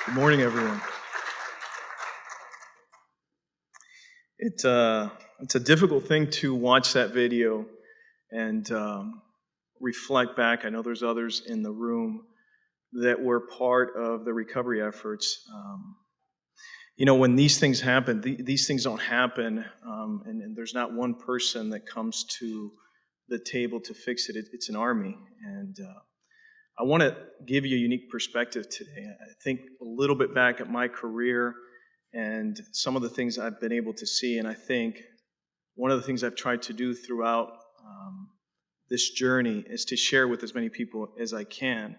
Good morning, everyone. It's a difficult thing to watch that video and reflect back. I know there's others in the room that were part of the recovery efforts. When these things happen, these things don't happen, and there's not one person that comes to the table to fix it. It's an army, and I want to give you a unique perspective today. I think a little bit back at my career and some of the things I've been able to see, and I think one of the things I've tried to do throughout this journey is to share with as many people as I can,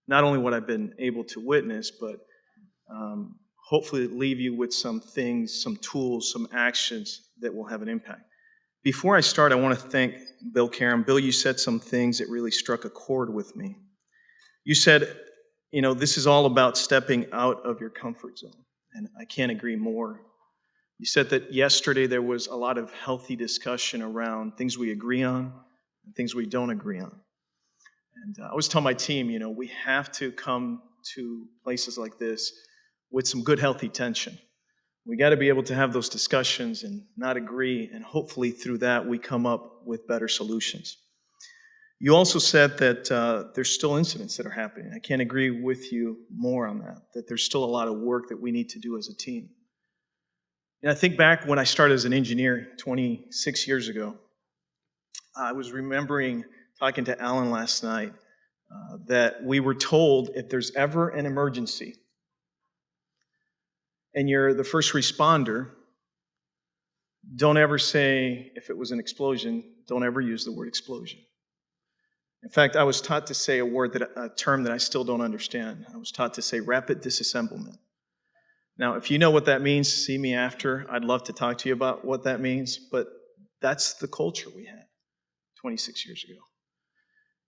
not only what I've been able to witness, but hopefully leave you with some things, some tools, some actions that will have an impact. Before I start, I want to thank Bill Karam. Bill, you said some things that really struck a chord with me. You said, this is all about stepping out of your comfort zone, and I can't agree more. You said that yesterday there was a lot of healthy discussion around things we agree on and things we don't agree on. And I always tell my team, we have to come to places like this with some good, healthy tension. We got to be able to have those discussions and not agree, and hopefully through that we come up with better solutions. You also said that there's still incidents that are happening. I can't agree with you more on that there's still a lot of work that we need to do as a team. And I think back when I started as an engineer 26 years ago, I was remembering talking to Alan last night that we were told if there's ever an emergency and you're the first responder, don't ever say, if it was an explosion, don't ever use the word explosion. In fact, I was taught to say a term that I still don't understand. I was taught to say rapid disassemblement. Now, if you know what that means, see me after. I'd love to talk to you about what that means, but that's the culture we had 26 years ago.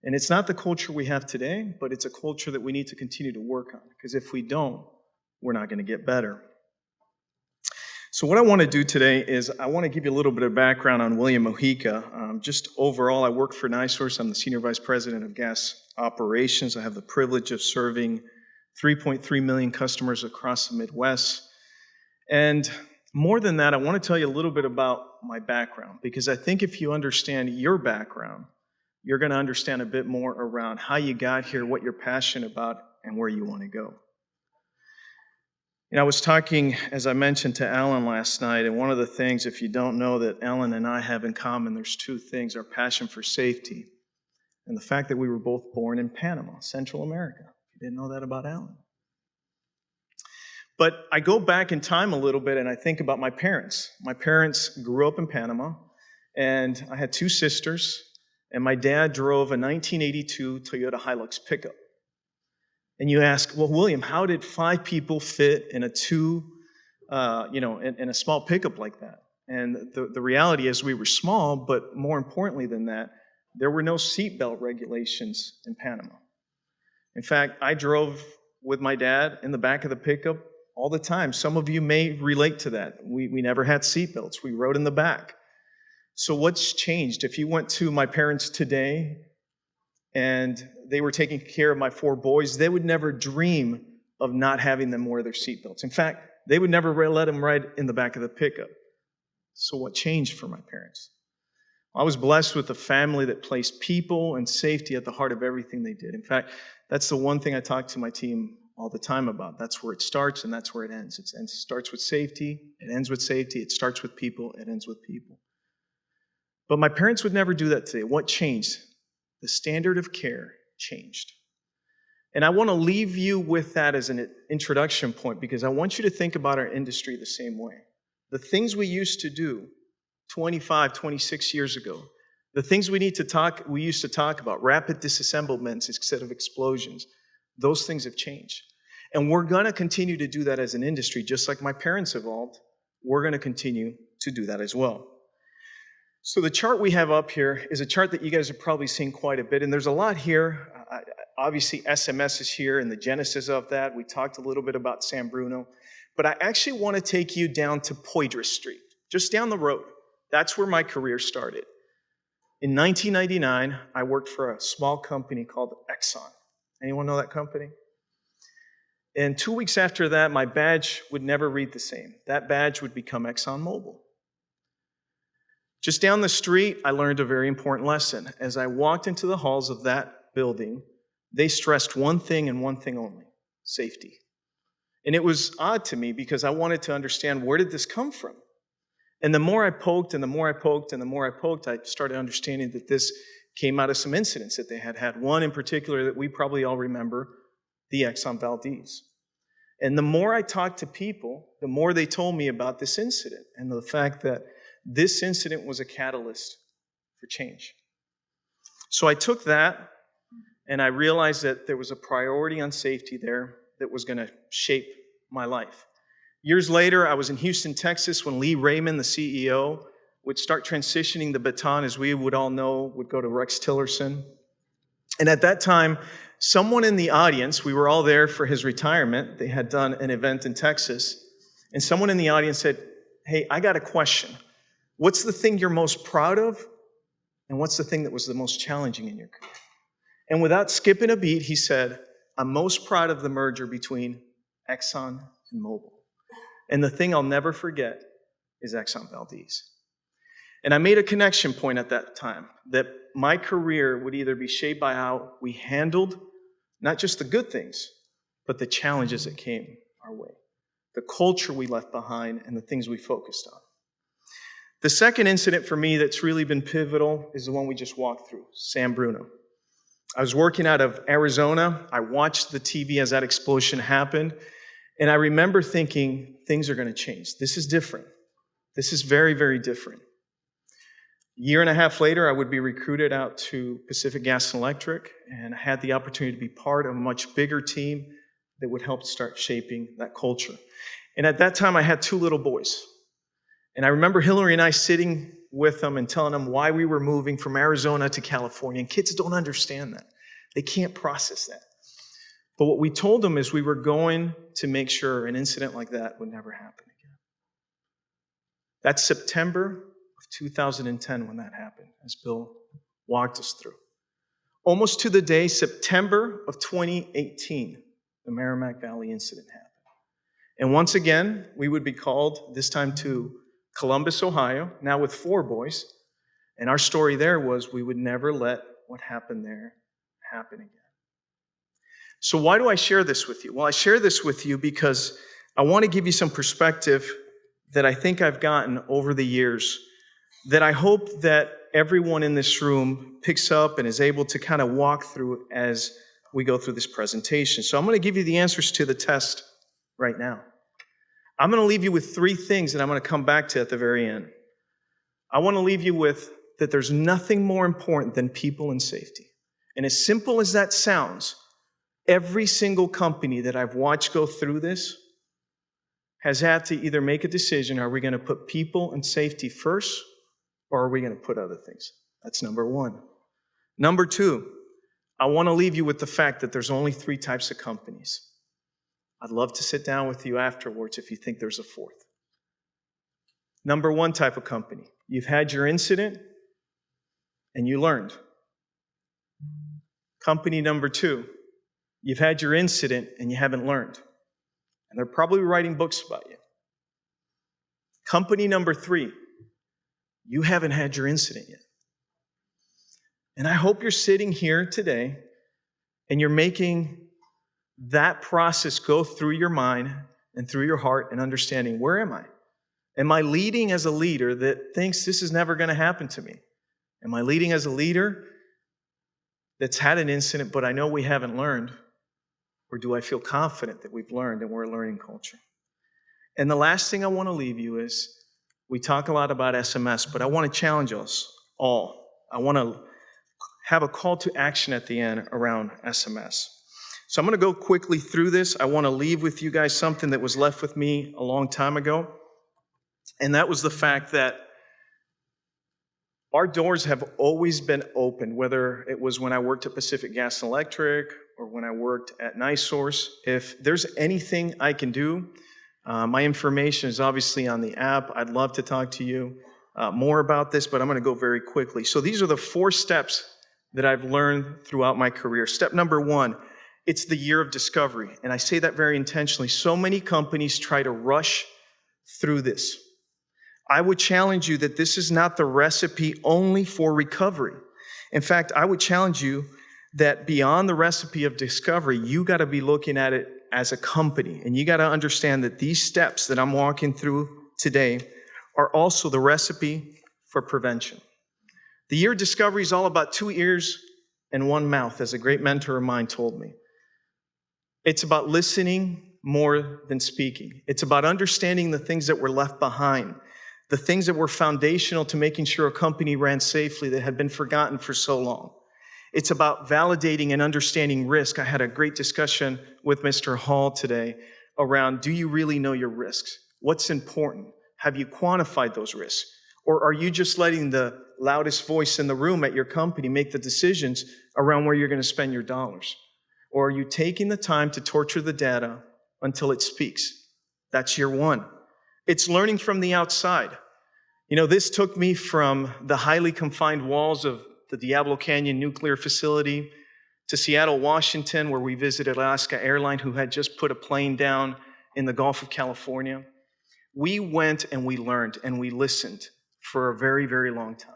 And it's not the culture we have today, but it's a culture that we need to continue to work on, because if we don't, we're not going to get better. So what I want to do today is I want to give you a little bit of background on William Mojica. Just overall, I work for NiSource. I'm the Senior Vice President of Gas Operations. I have the privilege of serving 3.3 million customers across the Midwest. And more than that, I want to tell you a little bit about my background, because I think if you understand your background, you're going to understand a bit more around how you got here, what you're passionate about, and where you want to go. I was talking, as I mentioned, to Alan last night, and one of the things, if you don't know, that Alan and I have in common, there's two things: our passion for safety and the fact that we were both born in Panama, Central America. You didn't know that about Alan. But I go back in time a little bit and I think about my parents. My parents grew up in Panama, and I had two sisters, and my dad drove a 1982 Toyota Hilux pickup. And you ask, well, William, how did 5 people fit in a in a small pickup like that? And the reality is we were small, but more importantly than that, there were no seatbelt regulations in Panama. In fact, I drove with my dad in the back of the pickup all the time. Some of you may relate to that. We never had seatbelts. We rode in the back. So what's changed? If you went to my parents today and they were taking care of my 4 boys, they would never dream of not having them wear their seatbelts. In fact, they would never let them ride in the back of the pickup. So what changed for my parents? I was blessed with a family that placed people and safety at the heart of everything they did. In fact, that's the one thing I talk to my team all the time about. That's where it starts and that's where it ends. It starts with safety, it ends with safety, it starts with people, it ends with people. But my parents would never do that today. What changed? The standard of care changed. And I want to leave you with that as an introduction point, because I want you to think about our industry the same way. The things we used to do 25, 26 years ago, the things we used to talk about, rapid disassemblements instead of explosions, those things have changed. And we're going to continue to do that as an industry, just like my parents evolved. We're going to continue to do that as well. So the chart we have up here is a chart that you guys have probably seen quite a bit, and there's a lot here. Obviously, SMS is here and the genesis of that. We talked a little bit about San Bruno, but I actually want to take you down to Poydras Street, just down the road. That's where my career started. In 1999, I worked for a small company called Exxon. Anyone know that company? And 2 weeks after that, my badge would never read the same. That badge would become ExxonMobil. Just down the street, I learned a very important lesson. As I walked into the halls of that building, they stressed one thing and one thing only: safety. And it was odd to me because I wanted to understand, where did this come from? And the more I poked and the more I poked and the more I poked, I started understanding that this came out of some incidents that they had had. One in particular that we probably all remember, the Exxon Valdez. And the more I talked to people, the more they told me about this incident and the fact that this incident was a catalyst for change. So I took that and I realized that there was a priority on safety there that was going to shape my life. Years later, I was in Houston, Texas, when Lee Raymond, the CEO, would start transitioning the baton, as we would all know, would go to Rex Tillerson. And at that time, someone in the audience, we were all there for his retirement. They had done an event in Texas. And someone in the audience said, "Hey, I got a question. What's the thing you're most proud of? And what's the thing that was the most challenging in your career?" And without skipping a beat, he said, "I'm most proud of the merger between Exxon and Mobil. And the thing I'll never forget is Exxon Valdez." And I made a connection point at that time that my career would either be shaped by how we handled not just the good things, but the challenges that came our way, the culture we left behind, and the things we focused on. The second incident for me that's really been pivotal is the one we just walked through, San Bruno. I was working out of Arizona. I watched the TV as that explosion happened. And I remember thinking, things are going to change. This is different. This is very, very different. A year and a half later, I would be recruited out to Pacific Gas and Electric, and I had the opportunity to be part of a much bigger team that would help start shaping that culture. And at that time, I had 2 little boys. And I remember Hillary and I sitting with them and telling them why we were moving from Arizona to California. And kids don't understand that. They can't process that. But what we told them is we were going to make sure an incident like that would never happen again. That's September of 2010 when that happened, as Bill walked us through. Almost to the day, September of 2018, the Merrimack Valley incident happened. And once again, we would be called, this time to Columbus, Ohio, now with 4 boys. And our story there was we would never let what happened there happen again. So why do I share this with you? Well, I share this with you because I want to give you some perspective that I think I've gotten over the years that I hope that everyone in this room picks up and is able to kind of walk through as we go through this presentation. So I'm going to give you the answers to the test right now. I'm going to leave you with 3 things that I'm going to come back to at the very end. I want to leave you with that there's nothing more important than people and safety. And as simple as that sounds, every single company that I've watched go through this has had to either make a decision: are we going to put people and safety first, or are we going to put other things? That's number 1. Number 2, I want to leave you with the fact that there's only 3 types of companies. I'd love to sit down with you afterwards if you think there's a 4th. Number 1 type of company: you've had your incident and you learned. Company number 2, you've had your incident and you haven't learned. And they're probably writing books about you. Company number 3, you haven't had your incident yet. And I hope you're sitting here today and you're making that process go through your mind and through your heart and understanding, where am I? Am I leading as a leader that thinks this is never going to happen to me? Am I leading as a leader that's had an incident, but I know we haven't learned? Or do I feel confident that we've learned and we're a learning culture? And the last thing I want to leave you is, we talk a lot about SMS, but I want to challenge us all. I want to have a call to action at the end around SMS. So I'm going to go quickly through this. I want to leave with you guys something that was left with me a long time ago. And that was the fact that our doors have always been open, whether it was when I worked at Pacific Gas and Electric or when I worked at NiSource. If there's anything I can do, my information is obviously on the app. I'd love to talk to you more about this, but I'm going to go very quickly. So these are the 4 steps that I've learned throughout my career. Step number 1, It's the year of discovery. And I say that very intentionally. So many companies try to rush through this. I would challenge you that this is not the recipe only for recovery. In fact, I would challenge you that beyond the recipe of discovery, you got to be looking at it as a company. And you got to understand that these steps that I'm walking through today are also the recipe for prevention. The year of discovery is all about 2 ears and 1 mouth, as a great mentor of mine told me. It's about listening more than speaking. It's about understanding the things that were left behind, the things that were foundational to making sure a company ran safely that had been forgotten for so long. It's about validating and understanding risk. I had a great discussion with Mr. Hall today around, do you really know your risks? What's important? Have you quantified those risks? Or are you just letting the loudest voice in the room at your company make the decisions around where you're going to spend your dollars? Or are you taking the time to torture the data until it speaks? That's year 1. It's learning from the outside. You know, this took me from the highly confined walls of the Diablo Canyon nuclear facility to Seattle, Washington, where we visited Alaska Airlines, who had just put a plane down in the Gulf of California. We went and we learned and we listened for a very, very long time.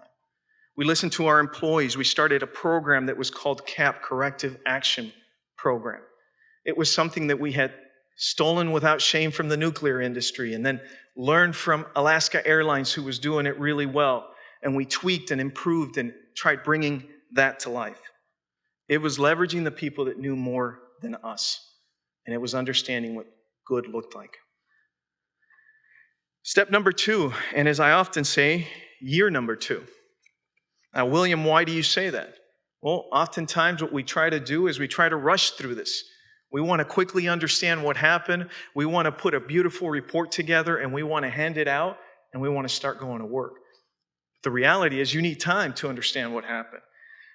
We listened to our employees. We started a program that was called CAP, Corrective Action Program. It was something that we had stolen without shame from the nuclear industry and then learned from Alaska Airlines, who was doing it really well. And we tweaked and improved and tried bringing that to life. It was leveraging the people that knew more than us. And it was understanding what good looked like. Step number 2, and as I often say, year number 2. Now, William, why do you say that? Well, oftentimes what we try to do is we try to rush through this. We want to quickly understand what happened. We want to put a beautiful report together and we want to hand it out and we want to start going to work. The reality is you need time to understand what happened.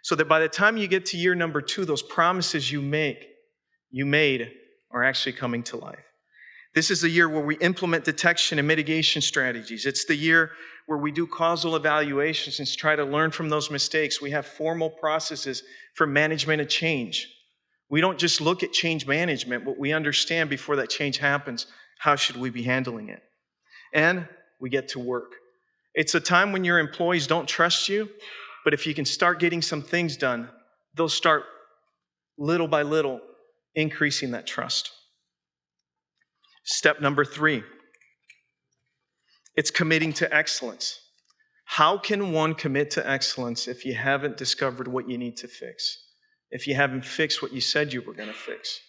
So that by the time you get to year number 2, those promises you made are actually coming to life. This is the year where we implement detection and mitigation strategies. It's the year where we do causal evaluations and try to learn from those mistakes. We have formal processes for management of change. We don't just look at change management, but we understand before that change happens, how should we be handling it? And we get to work. It's a time when your employees don't trust you, but if you can start getting some things done, they'll start little by little increasing that trust. Step number 3, it's committing to excellence. How can one commit to excellence if you haven't discovered what you need to fix? If you haven't fixed what you said you were going to fix?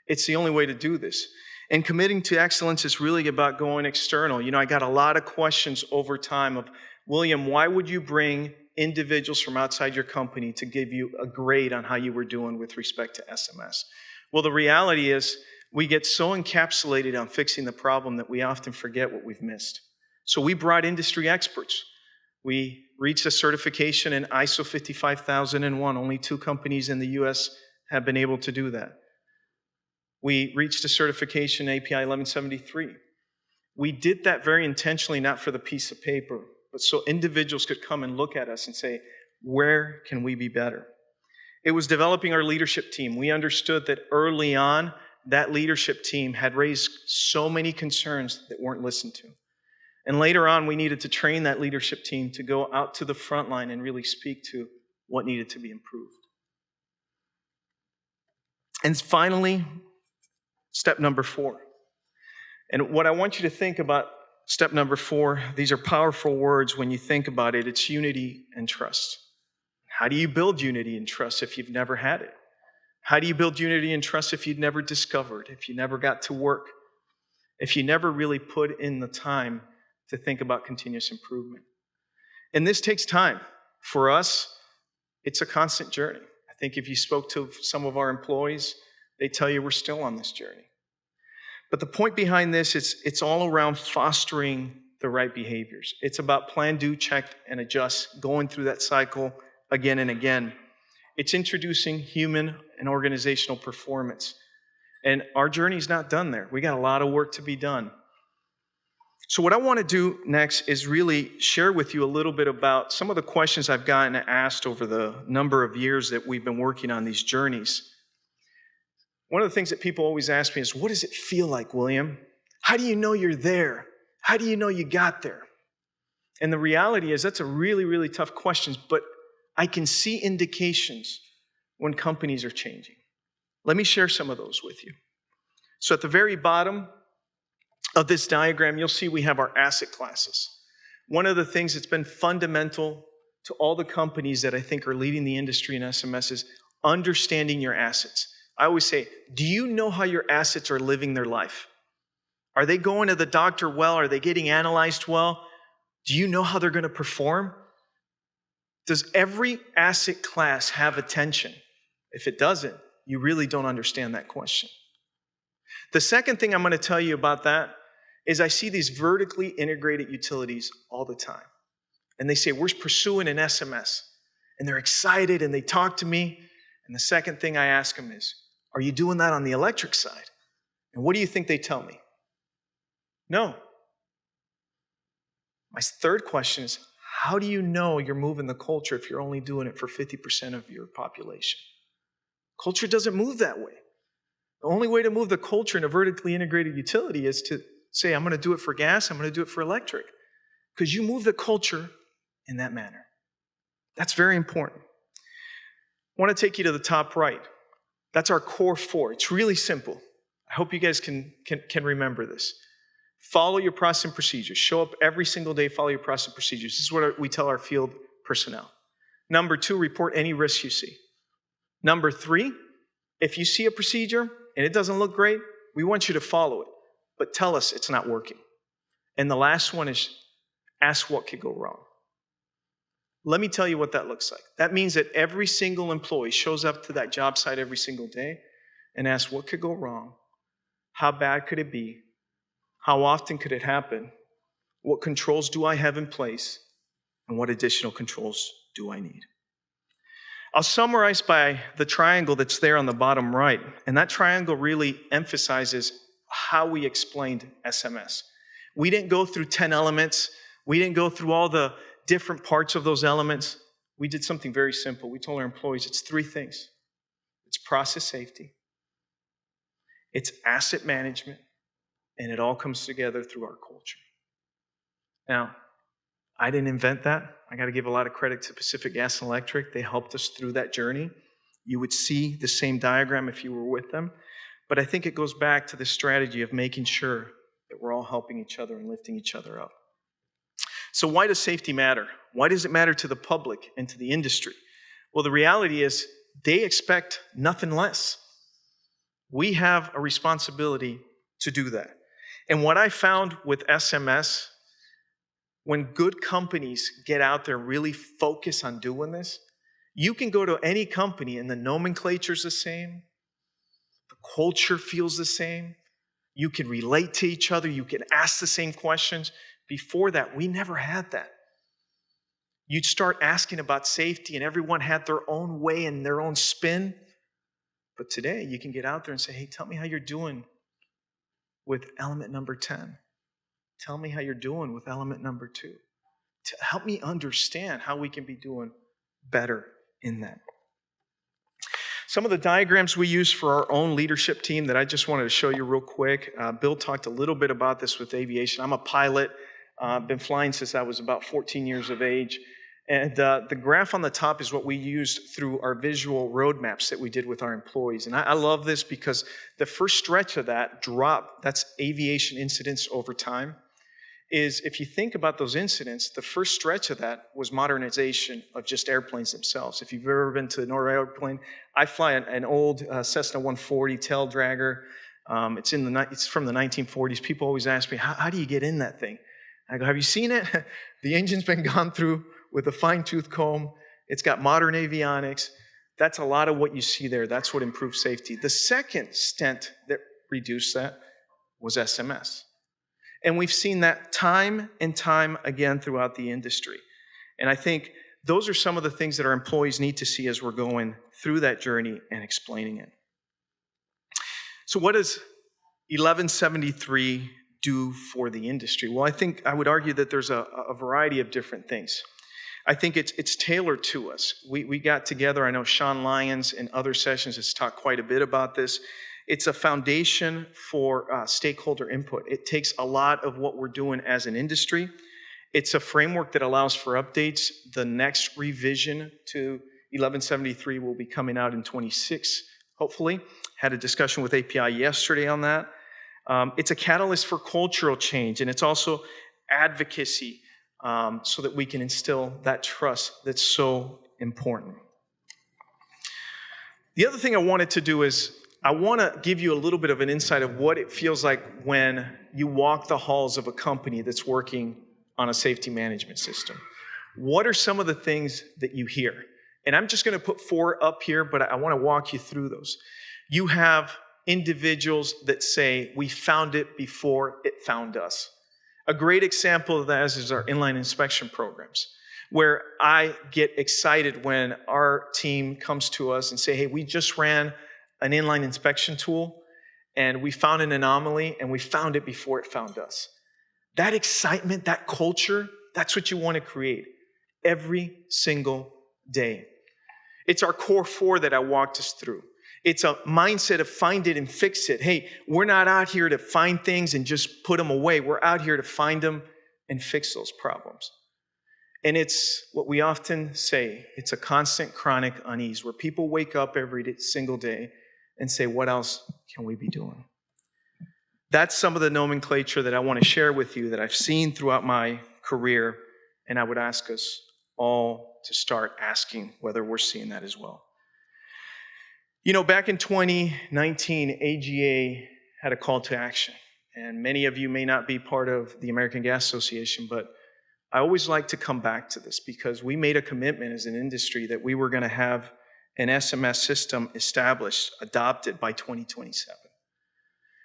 It's the only way to do this. And committing to excellence is really about going external. You know, I got a lot of questions over time of, William, why would you bring individuals from outside your company to give you a grade on how you were doing with respect to SMS? Well, the reality is we get so encapsulated on fixing the problem that we often forget what we've missed. So we brought industry experts. We reached a certification in ISO 55001. Only 2 companies in the US have been able to do that. We reached a certification in API 1173. We did that very intentionally, not for the piece of paper, but so individuals could come and look at us and say, where can we be better? It was developing our leadership team. We understood that early on, that leadership team had raised so many concerns that weren't listened to. And later on, we needed to train that leadership team to go out to the front line and really speak to what needed to be improved. And finally, step number 4. And what I want you to think about step number 4, these are powerful words when you think about it. It's unity and trust. How do you build unity and trust if you've never had it? How do you build unity and trust if you've never discovered, if you never got to work, if you never really put in the time to think about continuous improvement? And this takes time. For us, it's a constant journey. I think if you spoke to some of our employees, they tell you we're still on this journey. But the point behind this is it's all around fostering the right behaviors. It's about plan, do, check, and adjust, going through that cycle again and again. It's introducing human and organizational performance. And our journey's not done there. We got a lot of work to be done. So what I want to do next is really share with you a little bit about some of the questions I've gotten asked over the number of years that we've been working on these journeys. One of the things that people always ask me is, what does it feel like, William? How do you know you're there? How do you know you got there? And the reality is that's a really, really tough question, but I can see indications when companies are changing. Let me share some of those with you. So at the very bottom of this diagram, you'll see we have our asset classes. One of the things that's been fundamental to all the companies that I think are leading the industry in SMS is understanding your assets. I always say, do you know how your assets are living their life? Are they going to the doctor well? Are they getting analyzed well? Do you know how they're going to perform? Does every asset class have attention? If it doesn't, you really don't understand that question. The second thing I'm going to tell you about that is I see these vertically integrated utilities all the time. And they say, we're pursuing an SMS. And they're excited and they talk to me. And the second thing I ask them is, are you doing that on the electric side? And what do you think they tell me? No. My third question is, how do you know you're moving the culture if you're only doing it for 50% of your population? Culture doesn't move that way. The only way to move the culture in a vertically integrated utility is to say, I'm going to do it for gas, I'm going to do it for electric. Because you move the culture in that manner. That's very important. I want to take you to the top right. That's our core four. It's really simple. I hope you guys can remember this. Follow your process and procedures. Show up every single day, follow your process and procedures. This is what we tell our field personnel. Number 2, report any risks you see. Number 3, if you see a procedure and it doesn't look great, we want you to follow it, but tell us it's not working. And the last one is ask what could go wrong. Let me tell you what that looks like. That means that every single employee shows up to that job site every single day and asks what could go wrong, how bad could it be, how often could it happen, what controls do I have in place, and what additional controls do I need. I'll summarize by the triangle that's there on the bottom right, and that triangle really emphasizes how we explained SMS. We didn't go through 10 elements. We didn't go through all the different parts of those elements. We did something very simple. We told our employees it's 3 things. It's process safety, it's asset management, and it all comes together through our culture. Now, I didn't invent that. I got to give a lot of credit to Pacific Gas and Electric. They helped us through that journey. You would see the same diagram if you were with them. But I think it goes back to the strategy of making sure that we're all helping each other and lifting each other up. So why does safety matter? Why does it matter to the public and to the industry? Well, the reality is they expect nothing less. We have a responsibility to do that. And what I found with SMS, when good companies get out there and really focus on doing this, you can go to any company and the nomenclature's the same, the culture feels the same, you can relate to each other, you can ask the same questions. Before that, we never had that. You'd start asking about safety and everyone had their own way and their own spin. But today, you can get out there and say, hey, tell me how you're doing with element number 10. Tell me how you're doing with element number 2. To help me understand how we can be doing better in that. Some of the diagrams we use for our own leadership team that I just wanted to show you real quick. Bill talked a little bit about this with aviation. I'm a pilot. Been flying since I was about 14 years of age. And the graph on the top is what we used through our visual roadmaps that we did with our employees. And I love this because the first stretch of that drop, that's aviation incidents over time, is if you think about those incidents, the first stretch of that was modernization of just airplanes themselves. If you've ever been to an airplane, I fly an old Cessna 140 tail dragger. It's from the 1940s. People always ask me, how do you get in that thing? I go, have you seen it? The engine's been gone through with a fine-tooth comb. It's got modern avionics. That's a lot of what you see there. That's what improved safety. The second stent that reduced that was SMS. And we've seen that time and time again throughout the industry. And I think those are some of the things that our employees need to see as we're going through that journey and explaining it. So what does 1173 do for the industry? Well, I think I would argue that there's a variety of different things. I think it's tailored to us. We got together, I know Sean Lyons in other sessions has talked quite a bit about this. It's a foundation for stakeholder input. It takes a lot of what we're doing as an industry. It's a framework that allows for updates. The next revision to 1173 will be coming out in 26, hopefully. Had a discussion with API yesterday on that. It's a catalyst for cultural change, and it's also advocacy so that we can instill that trust that's so important. The other thing I wanted to do is I want to give you a little bit of an insight of what it feels like when you walk the halls of a company that's working on a safety management system. What are some of the things that you hear? And I'm just going to put 4 up here, but I want to walk you through those. You have individuals that say, we found it before it found us. A great example of that is our inline inspection programs, where I get excited when our team comes to us and say, hey, we just ran an inline inspection tool and we found an anomaly and we found it before it found us. That excitement, that culture, that's what you want to create every single day. It's our core 4 that I walked us through. It's a mindset of find it and fix it. Hey, we're not out here to find things and just put them away. We're out here to find them and fix those problems. And it's what we often say, it's a constant chronic unease where people wake up every single day and say, what else can we be doing? That's some of the nomenclature that I want to share with you that I've seen throughout my career, and I would ask us all to start asking whether we're seeing that as well. You know, back in 2019, AGA had a call to action, and many of you may not be part of the American Gas Association, but I always like to come back to this because we made a commitment as an industry that we were going to have an SMS system established, adopted by 2027.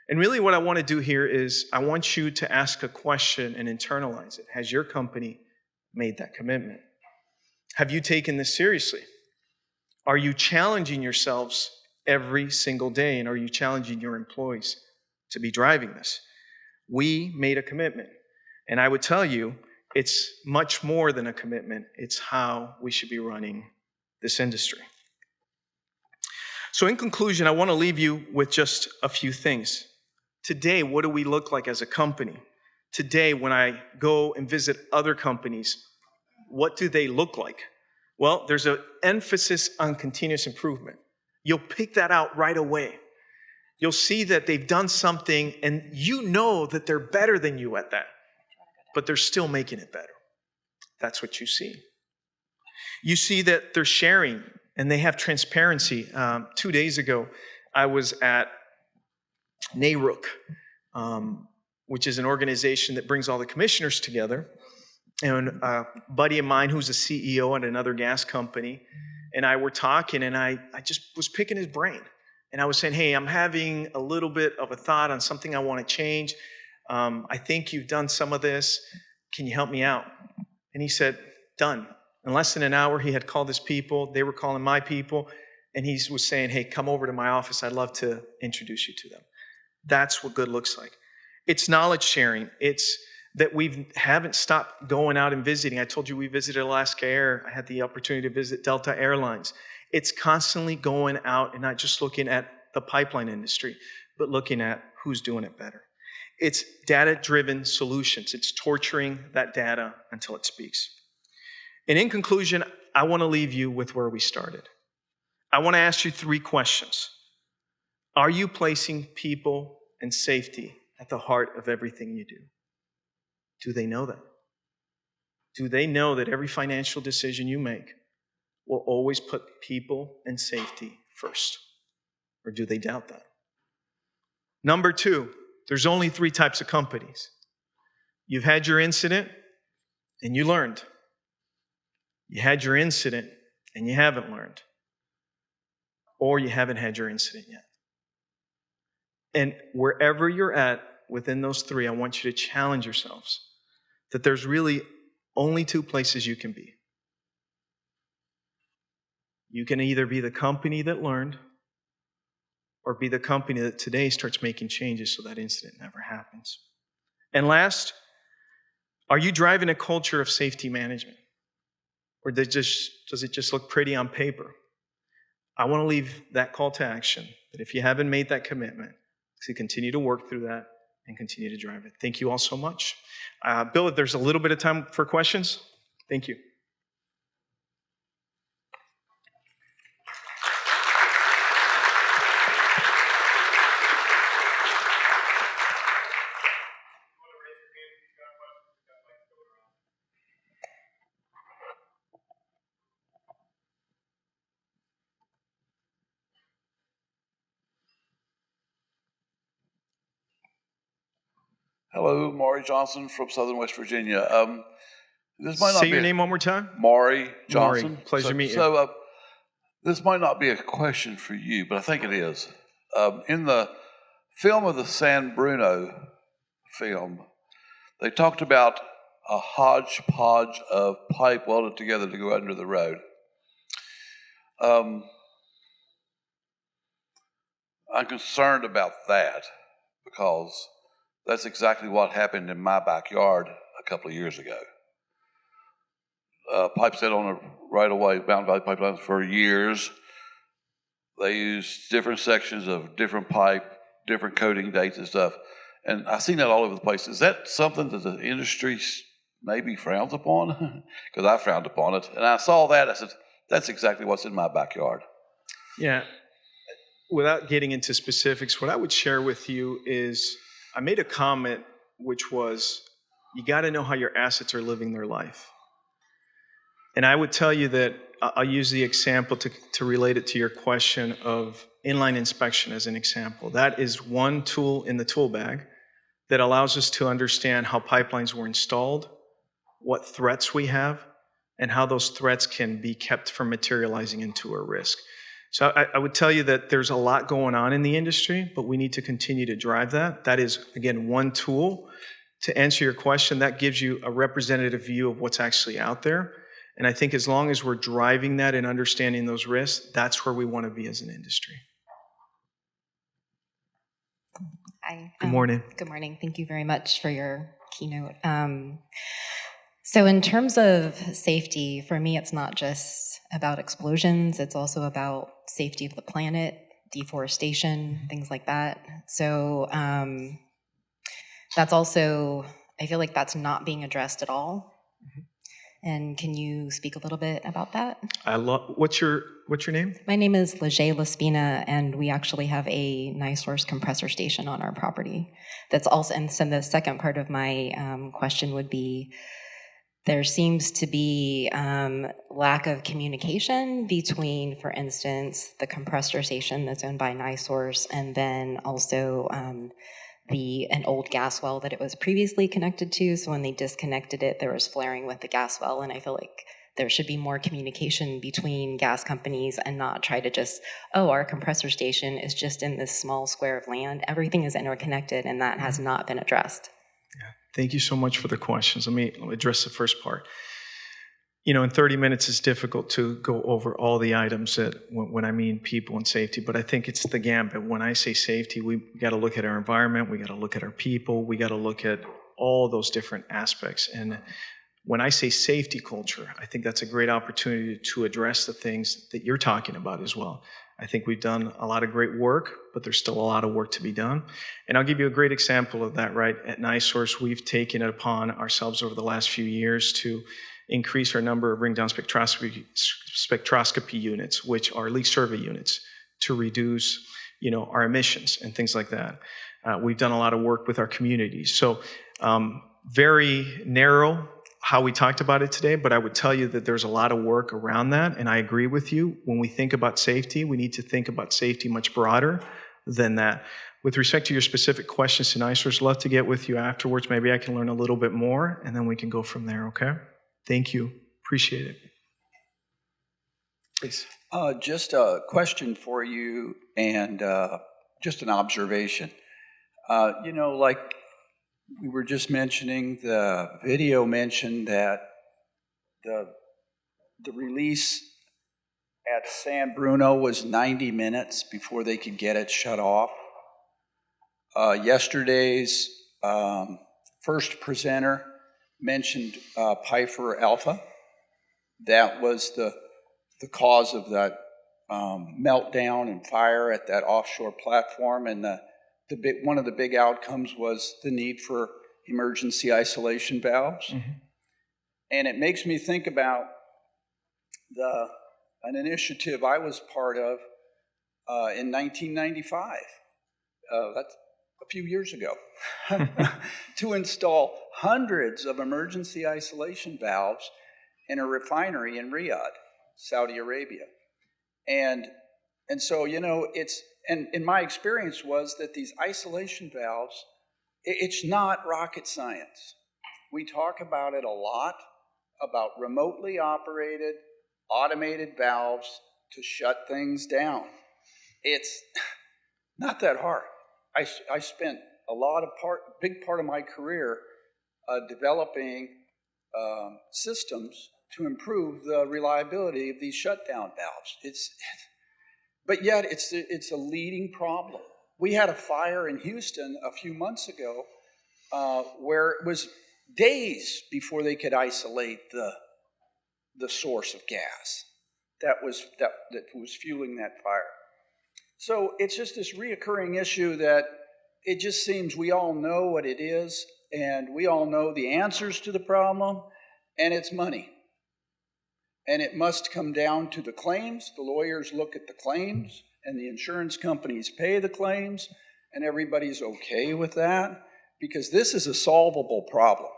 And really what I want to do here is I want you to ask a question and internalize it. Has your company made that commitment? Have you taken this seriously? Are you challenging yourselves every single day, and are you challenging your employees to be driving this? We made a commitment, and I would tell you it's much more than a commitment. It's how we should be running this industry. So in conclusion, I want to leave you with just a few things. Today, what do we look like as a company? Today, when I go and visit other companies, what do they look like? Well, there's an emphasis on continuous improvement. You'll pick that out right away. You'll see that they've done something and you know that they're better than you at that, but they're still making it better. That's what you see. You see that they're sharing and they have transparency. 2 days ago, I was at NARUC, which is an organization that brings all the commissioners together. And a buddy of mine who's a CEO at another gas company and I were talking, and I just was picking his brain. And I was saying, hey, I'm having a little bit of a thought on something I want to change. I think you've done some of this. Can you help me out? And he said, done. In less than an hour, he had called his people. They were calling my people. And he was saying, hey, come over to my office. I'd love to introduce you to them. That's what good looks like. It's knowledge sharing. It's that we haven't stopped going out and visiting. I told you we visited Alaska Air. I had the opportunity to visit Delta Airlines. It's constantly going out and not just looking at the pipeline industry, but looking at who's doing it better. It's data-driven solutions. It's torturing that data until it speaks. And in conclusion, I want to leave you with where we started. I want to ask you 3 questions. Are you placing people and safety at the heart of everything you do? Do they know that? Do they know that every financial decision you make will always put people and safety first? Or do they doubt that? Number 2, there's only 3 types of companies. You've had your incident and you learned. You had your incident and you haven't learned. Or you haven't had your incident yet. And wherever you're at within those 3, I want you to challenge yourselves that there's really only 2 places you can be. You can either be the company that learned or be the company that today starts making changes so that incident never happens. And last, are you driving a culture of safety management? Or does it just look pretty on paper? I want to leave that call to action, that if you haven't made that commitment, to continue to work through that and continue to drive it. Thank you all so much. Bill, if there's a little bit of time for questions, thank you. Hello, Maury Johnson from Southern West Virginia. This might not Say be your name one more time. Maury Johnson. Maury, pleasure meeting you. So this might not be a question for you, but I think it is. In the film of the San Bruno film, they talked about a hodgepodge of pipe welded together to go under the road. I'm concerned about that because that's exactly what happened in my backyard a couple of years ago. Pipe set on a right-of-way, Mountain Valley Pipeline, for years. They used different sections of different pipe, different coating dates and stuff. And I've seen that all over the place. Is that something that the industry maybe frowns upon? Because I frowned upon it. And I saw that, I said, that's exactly what's in my backyard. Yeah. Without getting into specifics, what I would share with you is I made a comment which was, you got to know how your assets are living their life. And I would tell you that I'll use the example to relate it to your question of inline inspection as an example. That is one tool in the tool bag that allows us to understand how pipelines were installed, what threats we have, and how those threats can be kept from materializing into a risk. So I would tell you that there's a lot going on in the industry, but we need to continue to drive that. That is, again, one tool. To answer your question, that gives you a representative view of what's actually out there. And I think as long as we're driving that and understanding those risks, that's where we want to be as an industry. Hi. Good morning. Good morning. Thank you very much for your keynote. So in terms of safety, for me, it's not just about explosions. It's also about safety of the planet, deforestation, things like that. So that's also, I feel like that's not being addressed at all. And can you speak a little bit about that? What's your name? My name is Leger Laspina, and we actually have a NiSource compressor station on our property. That's also, and so the second part of my question would be, there seems to be lack of communication between, for instance, the compressor station that's owned by NiSource, and then also an old gas well that it was previously connected to. So when they disconnected it, there was flaring with the gas well, and I feel like there should be more communication between gas companies and not try to just, oh, our compressor station is just in this small square of land. Everything is interconnected, and that has not been addressed. Yeah. Thank you so much for the questions. Let me address the first part. You know, in 30 minutes, it's difficult to go over all the items that when I mean people and safety, but I think it's the gambit. When I say safety, we got to look at our environment, we got to look at our people, we got to look at all those different aspects. And when I say safety culture, I think that's a great opportunity to address the things that you're talking about as well. I think we've done a lot of great work, but there's still a lot of work to be done. And I'll give you a great example of that, right? At NiSource, we've taken it upon ourselves over the last few years to increase our number of ring-down spectroscopy units, which are leak survey units, to reduce, our emissions and things like that. We've done a lot of work with our communities. So very narrow how we talked about it today, but I would tell you that there's a lot of work around that, and I agree with you. When we think about safety, we need to think about safety much broader than that. With respect to your specific questions to NiSource, love to get with you afterwards. Maybe I can learn a little bit more, and then we can go from there, okay? Thank you. Appreciate it. Please. Just a question for you and just an observation. Like we were just mentioning, the video mentioned that the release at San Bruno was 90 minutes before they could get it shut off. Yesterday's first presenter mentioned Pifer Alpha, that was the cause of that meltdown and fire at that offshore platform. And one of the big outcomes was the need for emergency isolation valves. Mm-hmm. And it makes me think about an initiative I was part of in 1995. That's a few years ago, to install hundreds of emergency isolation valves in a refinery in Riyadh, Saudi Arabia. And so, and in my experience was that these isolation valves, it's not rocket science. We talk about it a lot, about remotely operated, automated valves to shut things down. It's not that hard. I spent big part of my career developing systems to improve the reliability of these shutdown valves. But yet it's a leading problem. We had a fire in Houston a few months ago where it was days before they could isolate the source of gas that was fueling that fire. So it's just this reoccurring issue that it just seems we all know what it is, and we all know the answers to the problem, and it's money. And it must come down to the claims. The lawyers look at the claims, and the insurance companies pay the claims, and everybody's okay with that, because this is a solvable problem.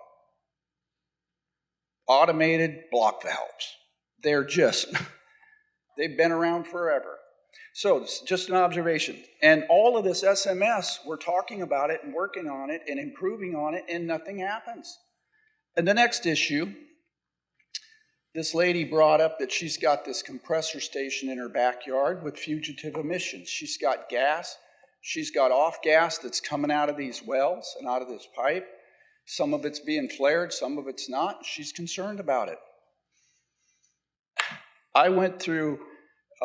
Automated block valves. They've been around forever. So this is just an observation. And all of this SMS, we're talking about it and working on it and improving on it, and nothing happens. And the next issue, this lady brought up that she's got this compressor station in her backyard with fugitive emissions. She's got gas. She's got off gas that's coming out of these wells and out of this pipe. Some of it's being flared, some of it's not. She's concerned about it. I went through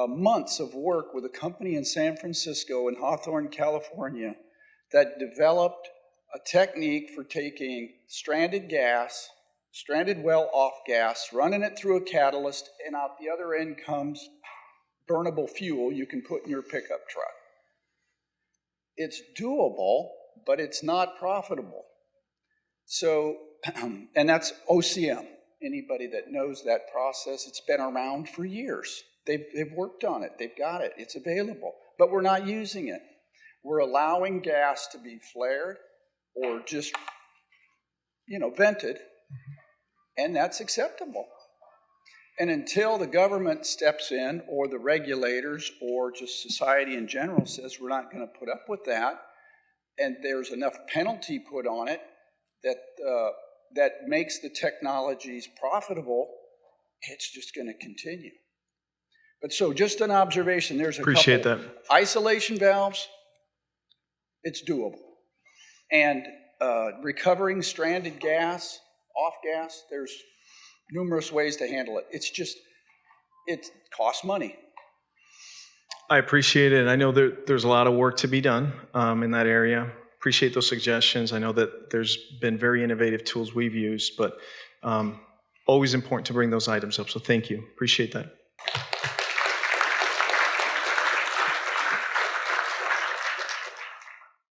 months of work with a company in San Francisco and Hawthorne, California, that developed a technique for taking stranded gas, stranded well off gas, running it through a catalyst, and out the other end comes burnable fuel you can put in your pickup truck. It's doable, but it's not profitable. So, and that's OCM. Anybody that knows that process, it's been around for years. They've worked on it. They've got it. It's available. But we're not using it. We're allowing gas to be flared or just, vented, and that's acceptable. And until the government steps in, or the regulators, or just society in general says we're not going to put up with that, and there's enough penalty put on it that makes the technologies profitable, it's just going to continue. But so just an observation, there's a Appreciate couple. that. Isolation valves, it's doable. And recovering stranded gas, off gas, there's numerous ways to handle it. It costs money. I appreciate it. And I know there's a lot of work to be done in that area. Appreciate those suggestions. I know that there's been very innovative tools we've used, but always important to bring those items up. So thank you. Appreciate that.